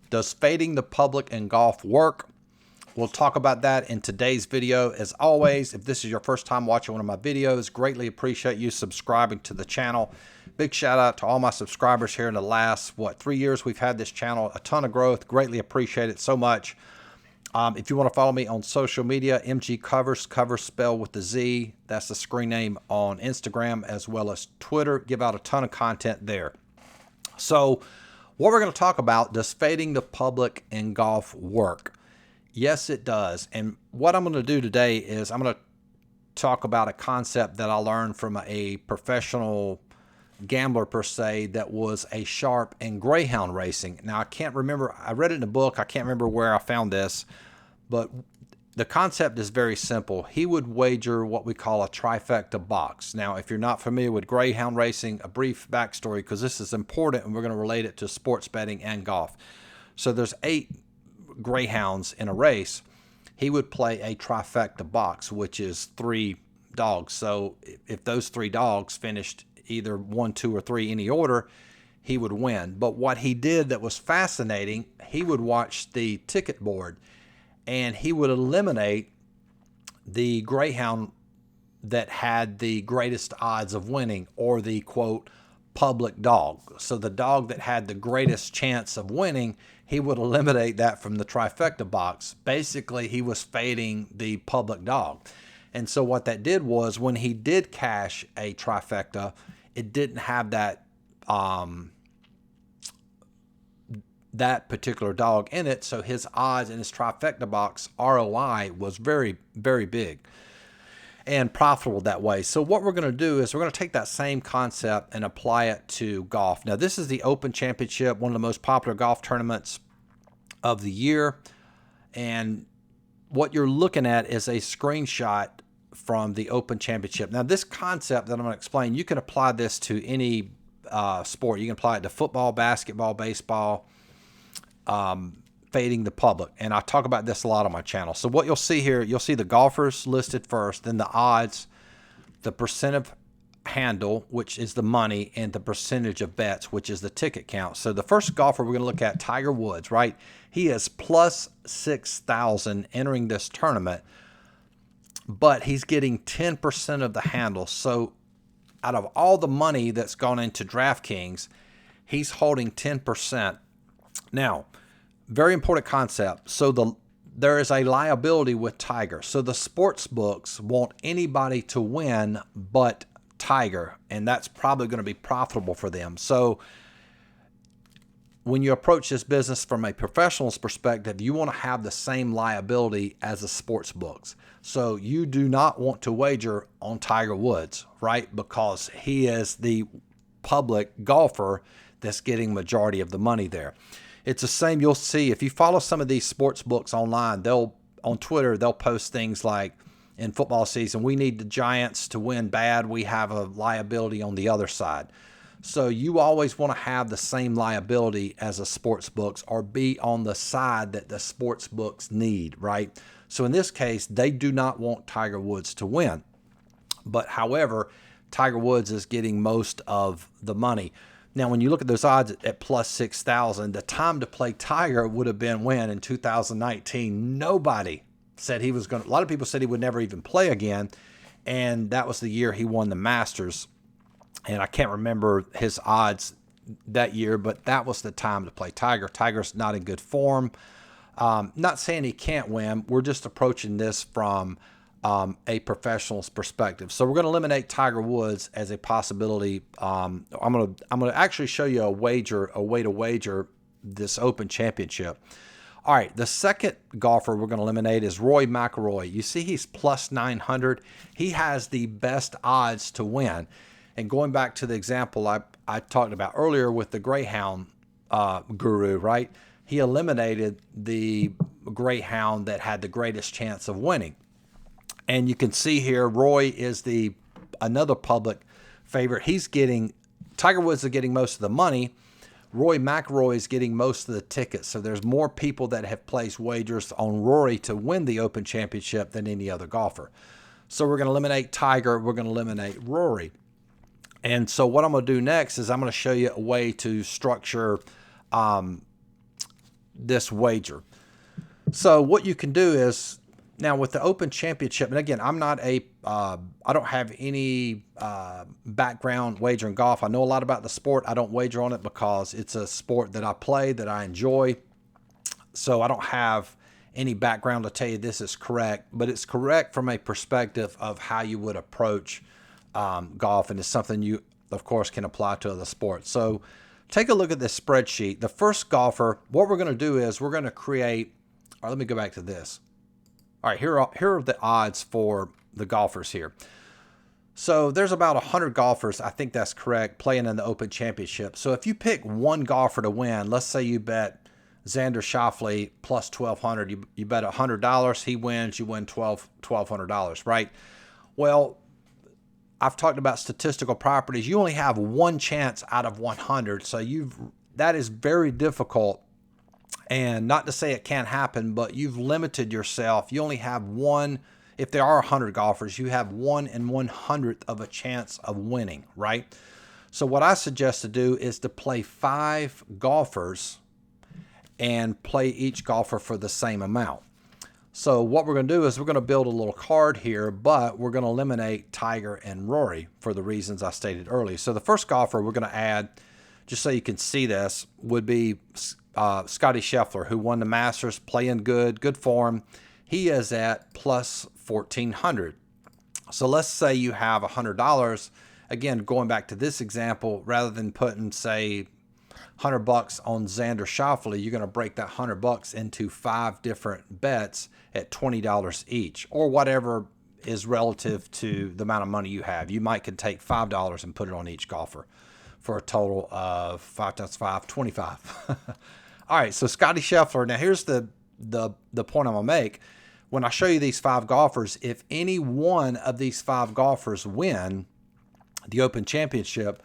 Does fading the public in golf work? We'll talk about that in today's video. As always, if this is your first time watching one of my videos, greatly appreciate you subscribing to the channel. Big shout out to all my subscribers here in the last, 3 years we've had this channel. A ton of growth. Greatly appreciate it so much. If you want to follow me on social media, MGCovers, cover spelled with the Z. That's the screen name on Instagram as well as Twitter. Give out a ton of content there. So what we're going to talk about, does fading the public in golf work? Yes, it does. And what I'm going to do today is I'm going to talk about a concept that I learned from a professional gambler per se that was a sharp in greyhound racing. Now I can't remember, I read it in a book, I can't remember where I found this, but the concept is very simple. He would wager what we call a trifecta box. Now if you're not familiar with greyhound racing, a brief backstory because this is important and we're going to relate it to sports betting and golf. So there's 8 greyhounds in a race. He would play a trifecta box, which is 3 dogs. So if those 3 dogs finished either 1, 2, or 3, any order, he would win. But what he did that was fascinating, he would watch the ticket board and he would eliminate the greyhound that had the greatest odds of winning, or the quote public dog. So the dog that had the greatest chance of winning, he would eliminate that from the trifecta box. Basically, he was fading the public dog. And so what that did was, when he did cash a trifecta, it didn't have that that particular dog in it. So his odds in his trifecta box, ROI, was very, very big and profitable that way. So what we're going to do is we're going to take that same concept and apply it to golf. Now this is the Open Championship, one of the most popular golf tournaments of the year. And what you're looking at is a screenshot from the Open Championship. Now this concept that I'm going to explain, you can apply this to any sport. You can apply it to football, basketball, baseball, fading the public. And I talk about this a lot on my channel. So what you'll see here, you'll see the golfers listed first, then the odds, the percent of handle, which is the money, and the percentage of bets, which is the ticket count. So the first golfer we're going to look at, Tiger Woods, right? He is plus 6,000 entering this tournament, but he's getting 10% of the handle. So out of all the money that's gone into DraftKings, he's holding 10%. Now, very important concept. So there is a liability with Tiger. So the sports books want anybody to win but Tiger, and that's probably going to be profitable for them. So when you approach this business from a professional's perspective, you want to have the same liability as the sports books. So you do not want to wager on Tiger Woods, right? Because he is the public golfer that's getting majority of the money there. It's the same. You'll see if you follow some of these sports books online, on Twitter, they'll post things like, in football season, we need the Giants to win bad. We have a liability on the other side. So you always want to have the same liability as the sports books, or be on the side that the sports books need, right? So in this case, they do not want Tiger Woods to win. But however, Tiger Woods is getting most of the money. Now, when you look at those odds at plus 6,000, the time to play Tiger would have been when? In 2019. Nobody said he was going to, a lot of people said he would never even play again. And that was the year he won the Masters. And I can't remember his odds that year, but that was the time to play Tiger. Tiger's not in good form. Not saying he can't win. We're just approaching this from a professional's perspective. So we're going to eliminate Tiger Woods as a possibility. I'm going to actually show you a way to wager this Open Championship. All right, the second golfer we're going to eliminate is Mcelroy. You see he's plus 900. He has the best odds to win. And going back to the example I talked about earlier with the greyhound guru, right? He eliminated the greyhound that had the greatest chance of winning. And you can see here, Roy is another public favorite. Tiger Woods is getting most of the money. Mcelroy is getting most of the tickets. So there's more people that have placed wagers on Rory to win the Open Championship than any other golfer. So we're going to eliminate Tiger. We're going to eliminate Rory. And so what I'm going to do next is I'm going to show you a way to structure this wager. So what you can do is, now with the Open Championship, and again, I'm not I don't have any background wagering golf. I know a lot about the sport. I don't wager on it because it's a sport that I play, that I enjoy. So I don't have any background to tell you this is correct, but it's correct from a perspective of how you would approach golf, and it's something you, of course, can apply to other sports. So take a look at this spreadsheet. The first golfer, what we're going to do is we're going to create, or let me go back to this. All right, here are the odds for the golfers here. So there's about 100 golfers, I think that's correct, playing in the Open Championship. So if you pick one golfer to win, let's say you bet Xander Schauffele plus 1,200, you bet $100, he wins, you win $1,200, right? Well, I've talked about statistical properties. You only have one chance out of 100, so that is very difficult. And not to say it can't happen, but you've limited yourself. You only have one. If there are 100 golfers, you have 1 in 100th of a chance of winning, right? So what I suggest to do is to play 5 golfers and play each golfer for the same amount. So what we're going to do is we're going to build a little card here, but we're going to eliminate Tiger and Rory for the reasons I stated earlier. So the first golfer we're going to add, just so you can see this, would be Scotty Scheffler, who won the Masters, playing good form. He is at plus 1,400. So let's say you have $100. Again, going back to this example, rather than putting, say, $100 on Xander Schauffele, you're going to break that $100 into 5 different bets at $20 each, or whatever is relative to the amount of money you have. You might could take $5 and put it on each golfer for a total of 5 times 5, 25. All right, so Scotty Scheffler. Now here's the point I'm gonna make. When I show you these 5 golfers, if any one of these 5 golfers win the Open Championship,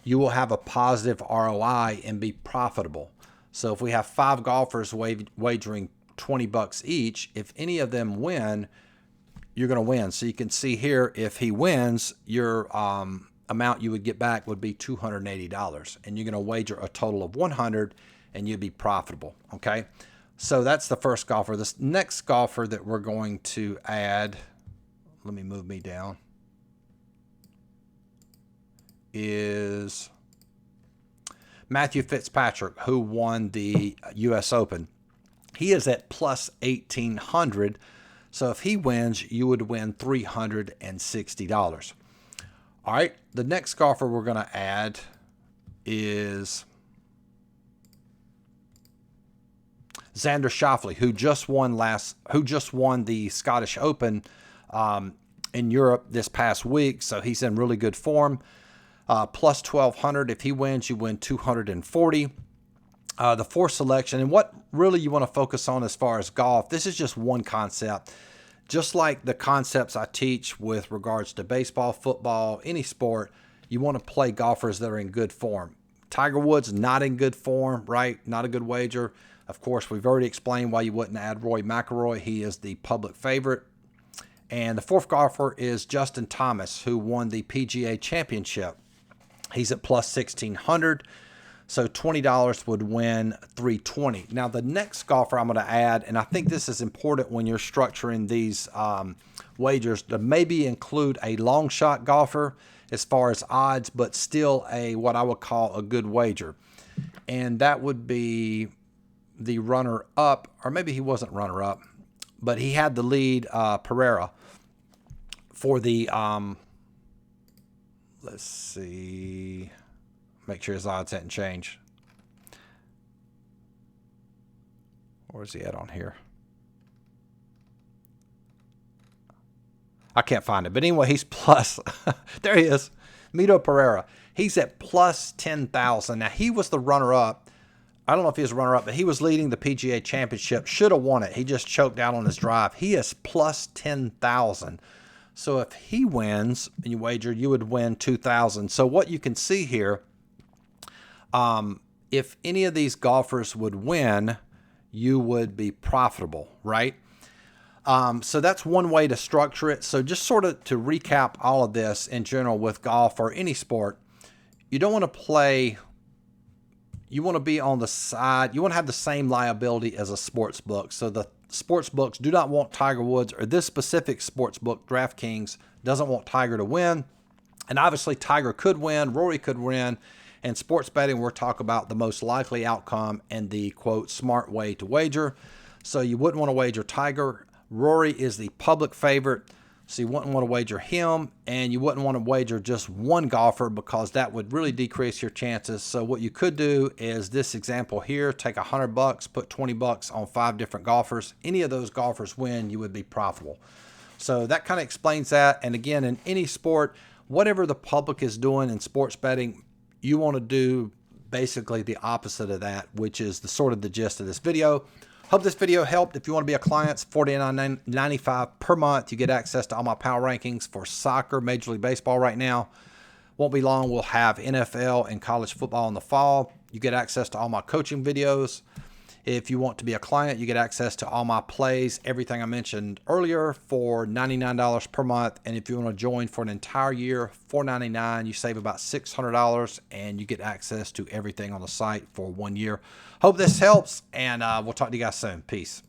you will have a positive ROI and be profitable. So if we have 5 golfers wagering $20 each, if any of them win, you're going to win. So you can see here, if he wins, your amount you would get back would be $280, and you're going to wager a total of 100, and you'd be profitable. Okay, so that's the first golfer. This next golfer that we're going to add, let me move me down, is Matthew Fitzpatrick, who won the U.S. Open. He is at plus 1,800. So if he wins, you would win $360. All right, the next golfer we're going to add is Xander Schauffele, who just won the Scottish Open in Europe this past week. So he's in really good form. Plus 1,200. If he wins, you win 240. The fourth selection, and what really you want to focus on as far as golf, this is just one concept. Just like the concepts I teach with regards to baseball, football, any sport, you want to play golfers that are in good form. Tiger Woods, not in good form, right? Not a good wager. Of course, we've already explained why you wouldn't add McElroy. He is the public favorite. And the fourth golfer is Justin Thomas, who won the PGA Championship. He's at plus 1,600. So $20 would win $320. Now, the next golfer I'm going to add, and I think this is important when you're structuring these wagers, to maybe include a long shot golfer as far as odds, but still what I would call a good wager. And that would be the runner-up, or maybe he wasn't runner-up, but he had the lead, Pereira, for the, let's see, make sure his odds hadn't changed. Where's he at on here? I can't find it. But anyway, he's plus. There he is. Mito Pereira. He's at plus 10,000. Now, he was the runner-up. I don't know if he was runner-up, but he was leading the PGA Championship. Should have won it. He just choked out on his drive. He is plus 10,000. So if he wins, and you wager, you would win 2,000. So what you can see here, if any of these golfers would win, you would be profitable, right? So that's one way to structure it. So just sort of to recap all of this in general with golf or any sport, you don't want to play you want to be on the side. You want to have the same liability as a sports book. So the sports books do not want Tiger Woods, or this specific sports book, DraftKings, doesn't want Tiger to win. And obviously Tiger could win, Rory could win. And sports betting, we're talking about the most likely outcome and the, quote, smart way to wager. So you wouldn't want to wager Tiger. Rory is the public favorite, so you wouldn't want to wager him, and you wouldn't want to wager just one golfer because that would really decrease your chances. So what you could do is this example here, take $100, put $20 on 5 different golfers. Any of those golfers win, you would be profitable. So that kind of explains that. And again, in any sport, whatever the public is doing in sports betting, you want to do basically the opposite of that, which is the sort of the gist of this video. Hope this video helped. If you want to be a client, it's $49.95 per month. You get access to all my power rankings for soccer, Major League Baseball right now. Won't be long. We'll have NFL and college football in the fall. You get access to all my coaching videos. If you want to be a client, you get access to all my plays, everything I mentioned earlier, for $99 per month. And if you want to join for an entire year, $4.99, you save about $600, and you get access to everything on the site for 1 year. Hope this helps, and we'll talk to you guys soon. Peace.